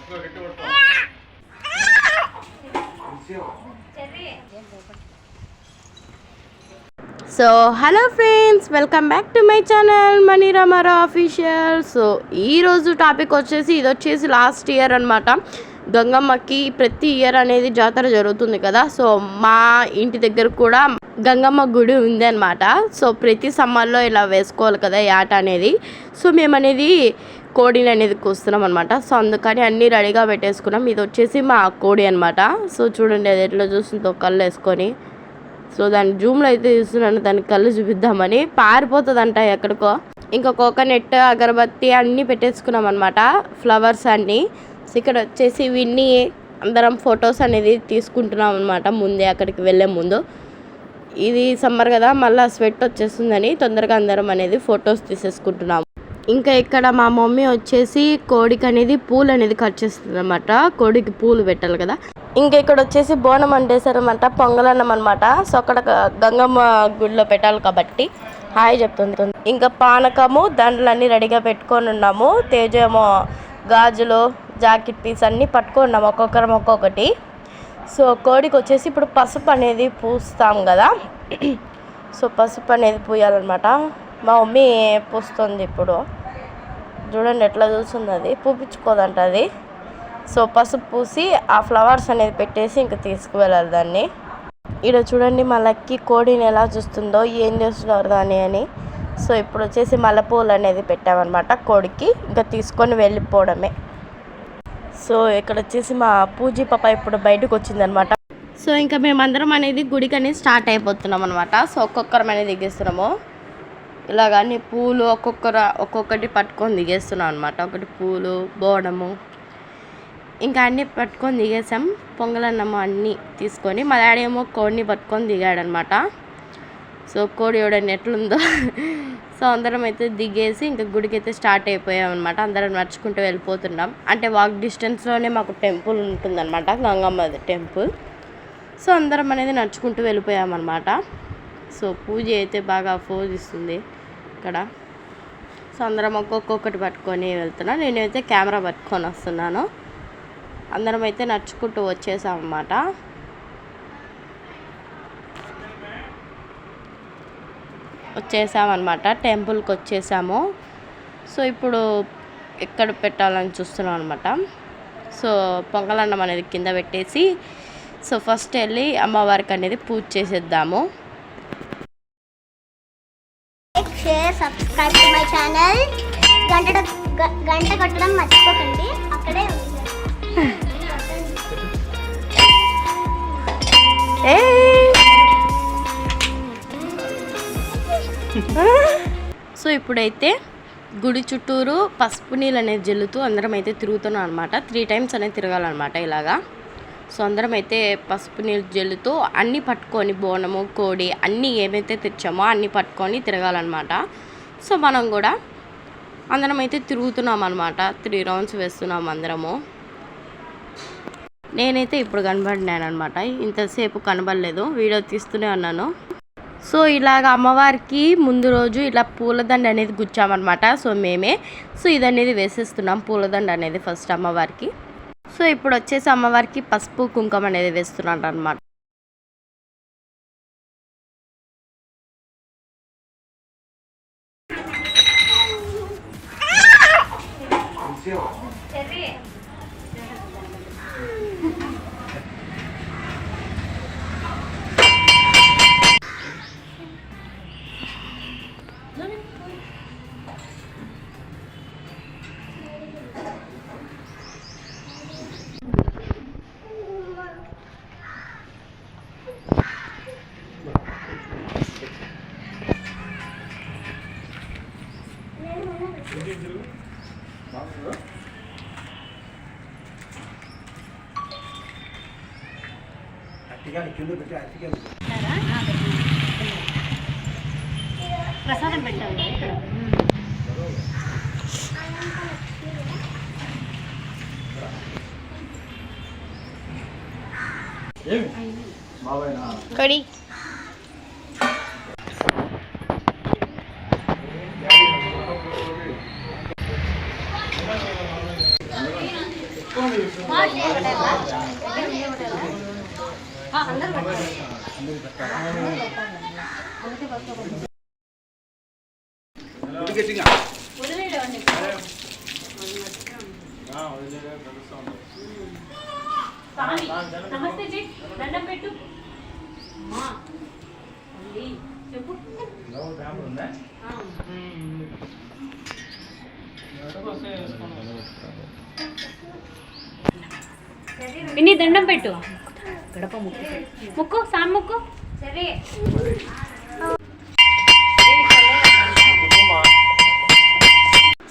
So hello friends, welcome back to my channel Mani Ramara official. So ఈరోజు topic వచ్చేసి ఇది వచ్చేసి లాస్ట్ ఇయర్ అనమాట. గంగమ్మకి ప్రతి ఇయర్ అనేది జాతర జరుగుతుంది కదా. సో మా ఇంటి దగ్గర కూడా గంగమ్మ గుడి ఉంది అనమాట. సో ప్రతి సమ్మర్లో ఇలా వేసుకోవాలి కదా ఈ ఆట అనేది. సో మేము అనేది కోడిని అనేది కూస్తున్నాం అనమాట. సో అందుకని అన్నీ రెడీగా పెట్టేసుకున్నాం. ఇది వచ్చేసి మా కోడి అనమాట. సో చూడండి అది ఎట్లా చూస్తుందో కళ్ళు వేసుకొని. సో దాని జూమ్లో అయితే చూస్తున్నాను, దాని కళ్ళు చూపిద్దామని. పారిపోతుందంట ఎక్కడికో. ఇంకా కోకోనట్ అగరబత్తి అన్నీ పెట్టేసుకున్నాం అనమాట, ఫ్లవర్స్ అన్నీ. సో ఇక్కడ వచ్చేసి ఇవన్నీ అందరం ఫొటోస్ అనేది తీసుకుంటున్నాం అనమాట ముందే, అక్కడికి వెళ్ళే ముందు. ఇది సమ్మర్ కదా, మళ్ళీ స్వెట్ వచ్చేస్తుందని తొందరగా అందరం అనేది ఫొటోస్ తీసేసుకుంటున్నాము. ఇంకా ఇక్కడ మా మమ్మీ వచ్చేసి కోడికి అనేది పూలు అనేది కట్ చేస్తుంది అనమాట. కోడికి పూలు పెట్టాలి కదా. ఇంకా ఇక్కడ వచ్చేసి బోనం అంటేసారనమాట, పొంగలన్నం అనమాట. సో అక్కడ గంగమ్మ గుడిలో పెట్టాలి కాబట్టి హాయ్ చెప్తుంది. ఇంకా పానకము దండలు అన్నీ రెడీగా పెట్టుకొని ఉన్నాము. తేజేమో గాజులు జాకెట్ పీస్ అన్నీ పట్టుకున్నాము ఒక్కొక్కరం ఒక్కొక్కటి. సో కోడికి వచ్చేసి ఇప్పుడు పసుపు అనేది పూస్తాం కదా. సో పసుపు అనేది పూయాలన్నమాట. మా మమ్మీ పూస్తుంది ఇప్పుడు. చూడండి ఎట్లా చూస్తుంది, అది పూపించుకోదంట అది. సో పసుపు పూసి ఆ ఫ్లవర్స్ అనేది పెట్టేసి ఇంకా తీసుకువెళ్ళాలి దాన్ని. ఇక్కడ చూడండి మా లక్కీ కోడిని ఎలా చూస్తుందో, ఏం చేస్తున్నారు దాన్ని అని. సో ఇప్పుడు వచ్చేసి మల్లెపూలు అనేది పెట్టామన్నమాట కోడికి, ఇంకా తీసుకొని వెళ్ళిపోవడమే. సో ఇక్కడ వచ్చేసి మా పూజీ పాప ఇప్పుడు బయటకు వచ్చిందనమాట. సో ఇంకా మేమందరం అనేది గుడికి అనేది స్టార్ట్ అయిపోతున్నాం అనమాట. సో ఒక్కొక్కరం అనేది దిగేస్తున్నాము. ఇలాగన్నీ పూలు ఒక్కొక్కటి పట్టుకొని దిగేస్తున్నాం అనమాట. ఒకటి పూలు, బోడము, ఇంకా అన్నీ పట్టుకొని దిగేసాం. పొంగలన్నము అన్నీ తీసుకొని, మా డాడీ ఏమో కోడిని పట్టుకొని దిగాడనమాట. సో కోడి చూడండి ఎట్లుందో. సో అందరం అయితే దిగేసి ఇంకా గుడికి అయితే స్టార్ట్ అయిపోయాం అనమాట. అందరం నడుచుకుంటూ వెళ్ళిపోతున్నాం. అంటే వాక్ డిస్టెన్స్లోనే మాకు టెంపుల్ ఉంటుందన్నమాట, గంగమ్మ టెంపుల్. సో అందరం అనేది నడుచుకుంటూ వెళ్ళిపోయామన్నమాట. సో పూజ అయితే బాగా ఫోజ్ ఇస్తుంది ఇక్కడ. సో అందరం ఒక్కొక్కటి పట్టుకొని వెళ్తున్నాం. నేనైతే కెమెరా పట్టుకొని వస్తున్నాను. అందరం అయితే నడుచుకుంటూ వచ్చేసామన్నమాట. టెంపుల్కి వచ్చేసాము. సో ఇప్పుడు ఎక్కడ పెట్టాలని చూస్తున్నాం అనమాట. సో పొంగలన్నం అనేది కింద పెట్టేసి సో ఫస్ట్ వెళ్ళి అమ్మవారికి అనేది పూజ చేసేద్దాము. Share, subscribe to my channel. గంట కొట్టడం మర్చిపోకండి. అక్కడే సో ఇప్పుడైతే గుడి చుట్టూరు పసుపు నీళ్ళు అనేది జల్లుతూ అందరం అయితే తిరుగుతున్నాం అనమాట. 3 times అనేది తిరగాలన్నమాట ఇలాగా. సో అందరం అయితే పసుపు నీళ్ళు జల్లుతూ అన్నీ పట్టుకొని, బోనము, కోడి అన్నీ ఏమైతే తెచ్చామో అన్నీ పట్టుకొని తిరగాలన్నమాట. సో మనం కూడా అందరం అయితే తిరుగుతున్నాం అనమాట. 3 rounds వేస్తున్నాం అందరము. నేనైతే ఇప్పుడు కనబడినాను అనమాట, ఇంతసేపు కనబడలేదు, వీడియో తీస్తూనే ఉన్నాను. సో ఇలాగ అమ్మవారికి ముందు రోజు ఇలా పూలదండ అనేది గుచ్చామన్నమాట. సో మేమే ఇదనేది వేసేస్తున్నాం, పూలదండ అనేది ఫస్ట్ అమ్మవారికి. సో ఇప్పుడు వచ్చేసి అమ్మవారికి పసుపు కుంకుమ అనేది వేస్తున్నాడు అనమాట. ప్రసాదం పెట్టాలి ఇక్కడ. కడి నమస్తే జీ, దండం పెట్టు. చెప్పు. ఇన్ని దండం పెట్టు. గడప ముక్కు ముక్కు సాన్ ముక్కు. సరే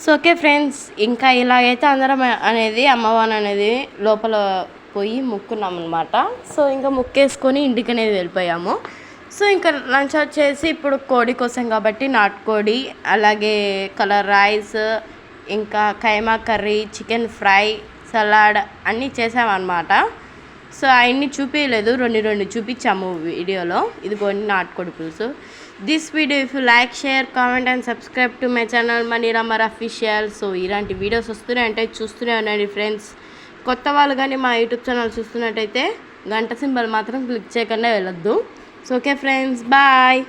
సో ఓకే ఫ్రెండ్స్, ఇంకా ఇలాగైతే అందరం అనేది అమ్మవారు అనేది లోపల పోయి ముక్కున్నాం అనమాట. సో ఇంకా ముక్కేసుకొని ఇంటికి అనేది వెళ్ళిపోయాము. సో ఇంకా లంచ్ వచ్చేసి ఇప్పుడు కోడి కోసం కాబట్టి నాటుకోడి, అలాగే కలర్ రైస్, ఇంకా కైమా కర్రీ, చికెన్ ఫ్రై, సలాడ్ అన్నీ చేసామన్నమాట. సో అవన్నీ చూపించలేదు, రెండు చూపించాము వీడియోలో. ఇదిగోండి నాటుకోడి పులుసు. This video if you like, share, comment and subscribe to my channel Maniramar official. So ఇలాంటి వీడియోస్ వస్తున్నాయి అంటే చూస్తూనే ఉండండి ఫ్రెండ్స్. కొత్త వాళ్ళు కానీ మా యూట్యూబ్ ఛానల్ చూస్తున్నట్టయితే గంట సింబల్ మాత్రం క్లిక్ చేయకుండా వెళ్ళొద్దు. So okay friends, bye.